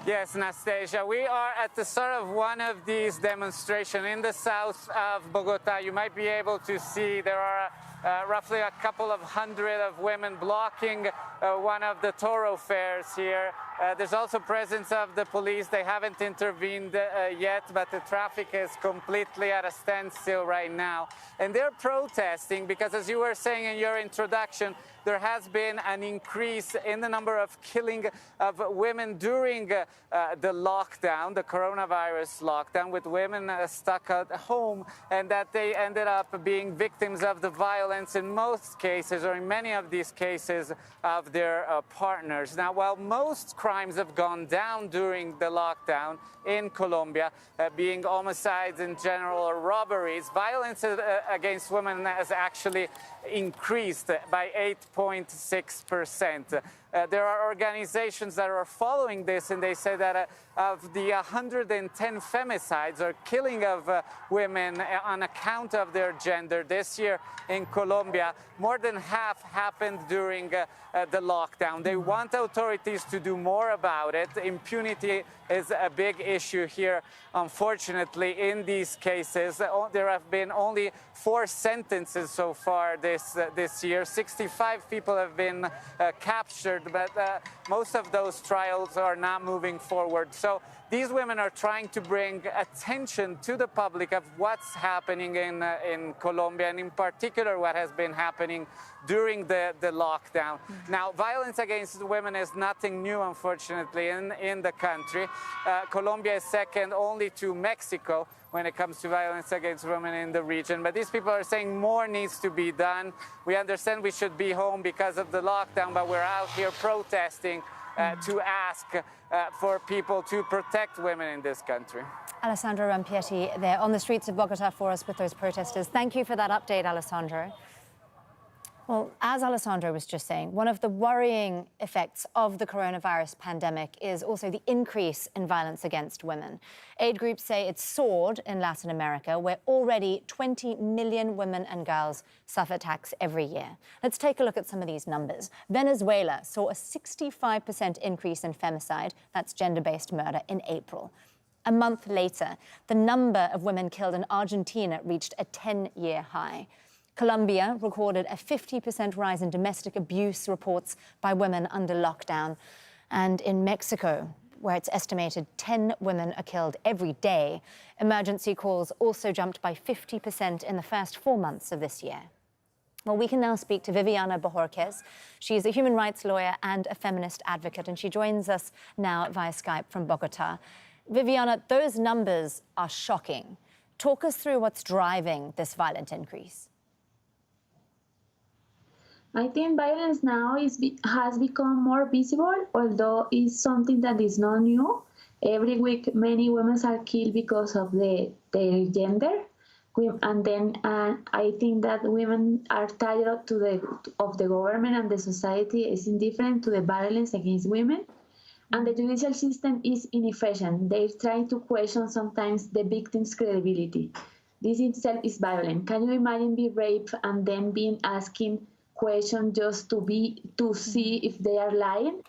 Yes, Nastasia, we are at the start of one of these demonstrations in the south of Bogota. You might be able to see there are roughly a couple of hundred of women blocking one of the thoroughfares here. There's also presence of the police. They haven't intervened yet, but the traffic is completely at a standstill right now. And they're protesting because, as you were saying in your introduction, there has been an increase in the number of killing of women during the lockdown, the coronavirus lockdown, with women stuck at home, and that they ended up being victims of the violence in most cases, or in many of these cases, of their partners. Now, while most crimes have gone down during the lockdown in Colombia, being homicides in general or robberies, violence against women has actually increased by 8.6%. There are organizations that are following this, and they say that of the 110 femicides, or killing of women on account of their gender this year in Colombia, more than half happened during the lockdown. They want authorities to do more about it. Impunity is a big issue here, unfortunately, in these cases. There have been only 4 sentences so far this year. 65 people have been captured, but most of those trials are not moving forward. So these women are trying to bring attention to the public of what's happening in Colombia, and in particular what has been happening during the lockdown. Now, violence against women is nothing new, unfortunately, in the country. Colombia is second only to Mexico when it comes to violence against women in the region. But these people are saying more needs to be done. We understand we should be home because of the lockdown, but we're out here protesting to ask for people to protect women in this country. Alessandro Rampietti there on the streets of Bogota for us with those protesters. Thank you for that update, Alessandro. Well, as Alessandro was just saying, one of the worrying effects of the coronavirus pandemic is also the increase in violence against women. Aid groups say it's soared in Latin America, where already 20 million women and girls suffer attacks every year. Let's take a look at some of these numbers. Venezuela saw a 65% increase in femicide, that's gender-based murder, in April. A month later, the number of women killed in Argentina reached a 10-year high. Colombia recorded a 50% rise in domestic abuse reports by women under lockdown. And in Mexico, where it's estimated 10 women are killed every day, emergency calls also jumped by 50% in the first 4 months of this year. Well, we can now speak to Viviana Bojorquez. She's a human rights lawyer and a feminist advocate, and she joins us now via Skype from Bogota. Viviana, those numbers are shocking. Talk us through what's driving this violent increase. I think violence now has become more visible, although it's something that is not new. Every week, many women are killed because of their gender. And then I think that women are tired of the government, and the society is indifferent to the violence against women. And the judicial system is inefficient. They try to question sometimes the victim's credibility. This itself is violent. Can you imagine being raped and then being asking question just to see if they are lying?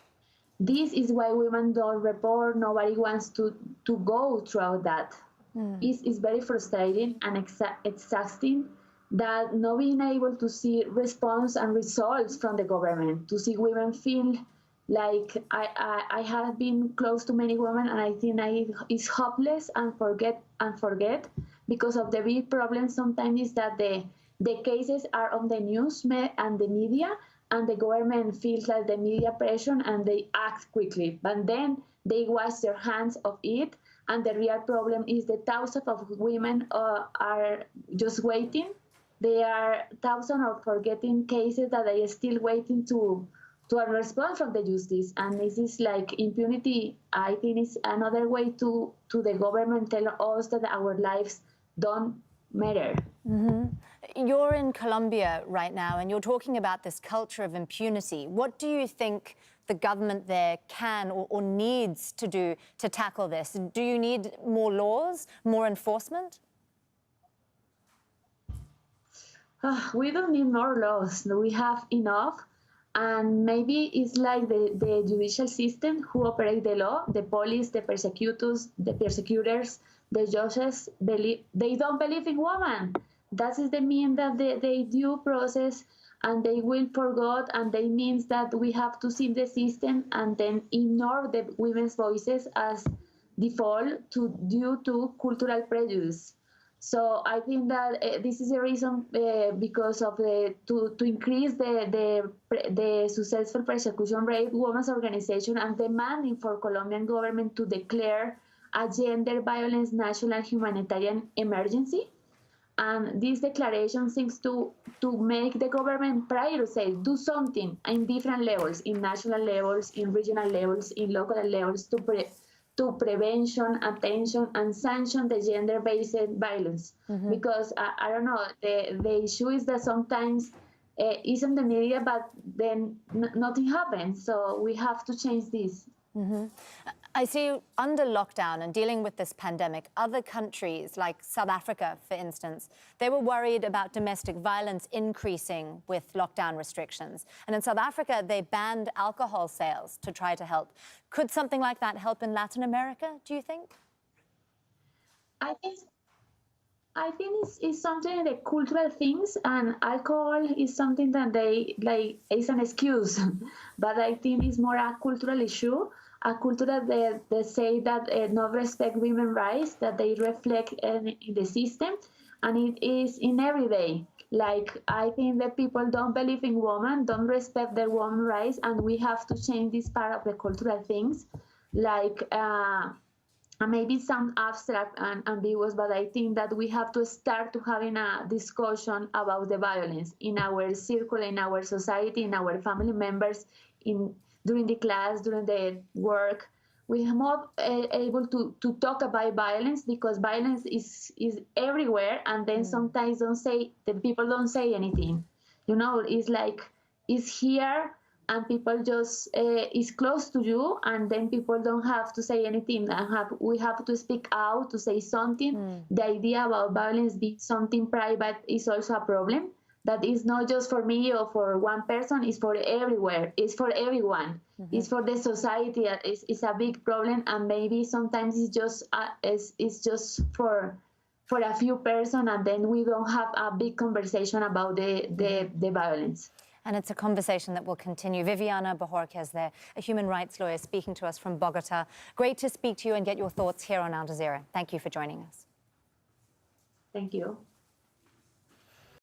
This is why women don't report. Nobody wants to go through that. It's very frustrating and exhausting that not being able to see response and results from the government, to see women feel like I have been close to many women, and I think it's hopeless and forget because of the big problem sometimes is that the cases are on the news and the media, and the government feels like the media pressure and they act quickly. But then they wash their hands of it, and the real problem is the thousands of women are just waiting. There are thousands of forgotten cases that are still waiting to a response from the justice. And this is like impunity. I think it's another way to the government tell us that our lives don't matter. You're in Colombia right now, and you're talking about this culture of impunity. What do you think the government there can or needs to do to tackle this? Do you need more laws, more enforcement? We don't need more laws. We have enough. And maybe it's like the judicial system who operate the law, the police, the persecutors, the judges, they don't believe in women. That is the mean that they due process and they will forget, and they means that we have to see the system and then ignore the women's voices as default due to cultural prejudice. So I think that this is a reason because of to increase the successful persecution rate, women's organization and demanding for Colombian government to declare a gender violence national humanitarian emergency. And this declaration seeks to make the government prioritize, do something in different levels, in national levels, in regional levels, in local levels, to prevention, attention, and sanction the gender-based violence. Because I don't know, the issue is that sometimes it's in the media, but then nothing happens. So we have to change this. I see under lockdown and dealing with this pandemic, other countries like South Africa, for instance, they were worried about domestic violence increasing with lockdown restrictions. And in South Africa, they banned alcohol sales to try to help. Could something like that help in Latin America, do you think? I think it's something the cultural things, and alcohol is something that they like is an excuse, but I think it's more a cultural issue. A culture that they say that not respect women's rights, that they reflect in the system, and it is in every day. Like, I think that people don't believe in women, don't respect their women's rights, and we have to change this part of the cultural things. Like, maybe some abstract and ambiguous, but I think that we have to start to having a discussion about the violence in our circle, in our society, in our family members, during the class, during the work. We are more able to talk about violence, because violence is everywhere, and then sometimes the people don't say anything. You know, it's like, it's here, and people just is close to you, and then people don't have to say anything. We have to speak out, to say something. The idea about violence being something private is also a problem. That is not just for me or for one person, it's for everywhere, it's for everyone. It's for the society. It's a big problem, and maybe sometimes it's just for a few persons, and then we don't have a big conversation about the violence. And it's a conversation that will continue. Viviana Bojorquez there, a human rights lawyer speaking to us from Bogota. Great to speak to you and get your thoughts here on Al Jazeera. Thank you for joining us. Thank you.